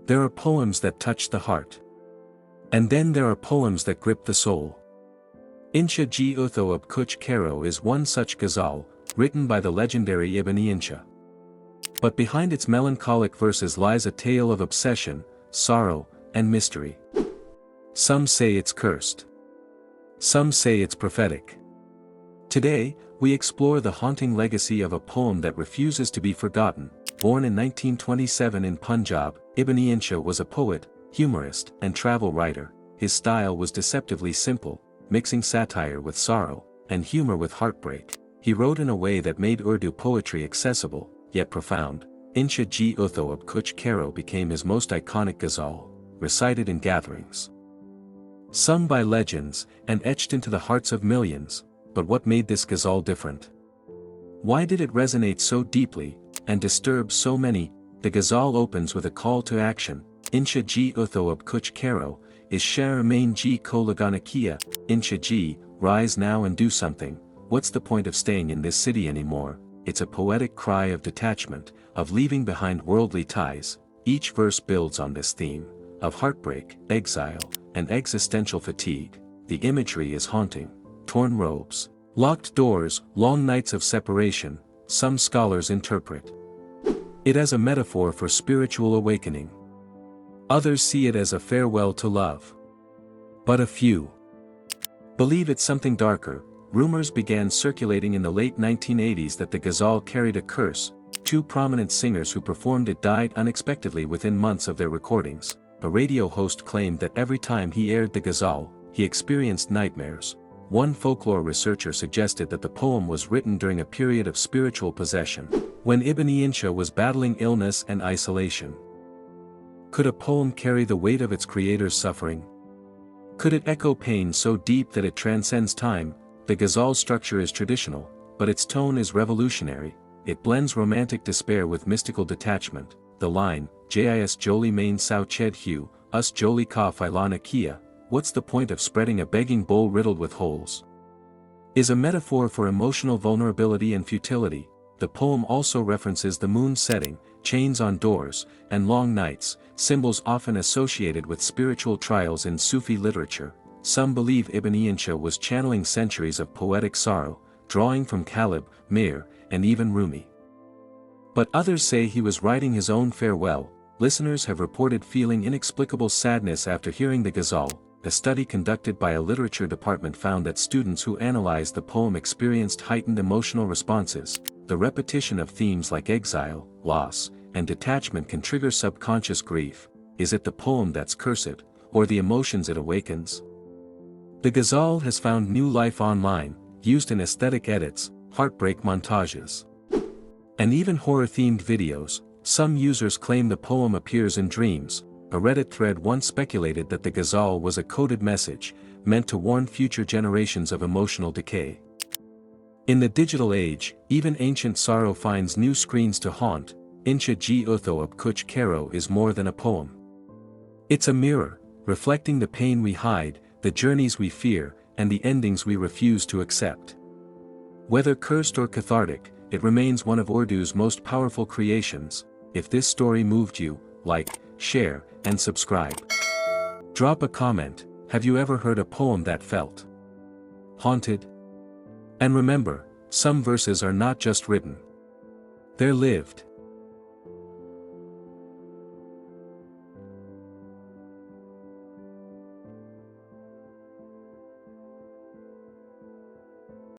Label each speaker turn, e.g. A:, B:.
A: There are poems that touch the heart. And then there are poems that grip the soul. Insha ji Utho ab Kuch Karo is one such ghazal, written by the legendary Ibne Insha. But behind its melancholic verses lies a tale of obsession, sorrow, and mystery. Some say it's cursed. Some say it's prophetic. Today, we explore the haunting legacy of a poem that refuses to be forgotten. Born in 1927 in Punjab, Ibne Insha was a poet, humorist, and travel writer. His style was deceptively simple, mixing satire with sorrow, and humor with heartbreak. He wrote in a way that made Urdu poetry accessible, yet profound. Insha ji Utho ab Kuch Karo became his most iconic ghazal, recited in gatherings, sung by legends, and etched into the hearts of millions. But what made this ghazal different? Why did it resonate so deeply, and disturb so many? The ghazal opens with a call to action. Insha ji Utho ab Kuch Karo, is Sher main ji ko lagana kiya. Insha ji, rise now and do something. What's the point of staying in this city anymore? It's a poetic cry of detachment, of leaving behind worldly ties. Each verse builds on this theme, of heartbreak, exile, and existential fatigue. The imagery is haunting. Torn robes, locked doors, long nights of separation. Some scholars interpret it as a metaphor for spiritual awakening. Others see it as a farewell to love. But a few believe it's something darker. Rumors began circulating in the late 1980s that the ghazal carried a curse. Two prominent singers who performed it died unexpectedly within months of their recordings. A radio host claimed that every time he aired the ghazal, he experienced nightmares. One folklore researcher suggested that the poem was written during a period of spiritual possession, when Ibne Insha was battling illness and isolation. Could a poem carry the weight of its creator's suffering? Could it echo pain so deep that it transcends time? The ghazal's structure is traditional, but its tone is revolutionary. It blends romantic despair with mystical detachment. The line, Jis joli main sao ched hu, us joli ka filana kia, what's the point of spreading a begging bowl riddled with holes, is a metaphor for emotional vulnerability and futility. The poem also references the moon setting, chains on doors, and long nights, symbols often associated with spiritual trials in Sufi literature. Some believe Ibne Insha was channeling centuries of poetic sorrow, drawing from Caleb, Mir, and even Rumi. But others say he was writing his own farewell. Listeners have reported feeling inexplicable sadness after hearing the ghazal. A study conducted by a literature department found that students who analyzed the poem experienced heightened emotional responses. The repetition of themes like exile, loss, and detachment can trigger subconscious grief. Is it the poem that's cursed, or the emotions it awakens? The ghazal has found new life online, used in aesthetic edits, heartbreak montages, and even horror-themed videos. Some users claim the poem appears in dreams. A Reddit thread once speculated that the ghazal was a coded message, meant to warn future generations of emotional decay. In the digital age, even ancient sorrow finds new screens to haunt. Insha ji Utho ab Kuch Karo is more than a poem. It's a mirror, reflecting the pain we hide, the journeys we fear, and the endings we refuse to accept. Whether cursed or cathartic, it remains one of Urdu's most powerful creations. If this story moved you, like, share, and subscribe. Drop a comment. Have you ever heard a poem that felt haunted? And remember, some verses are not just written. They're lived.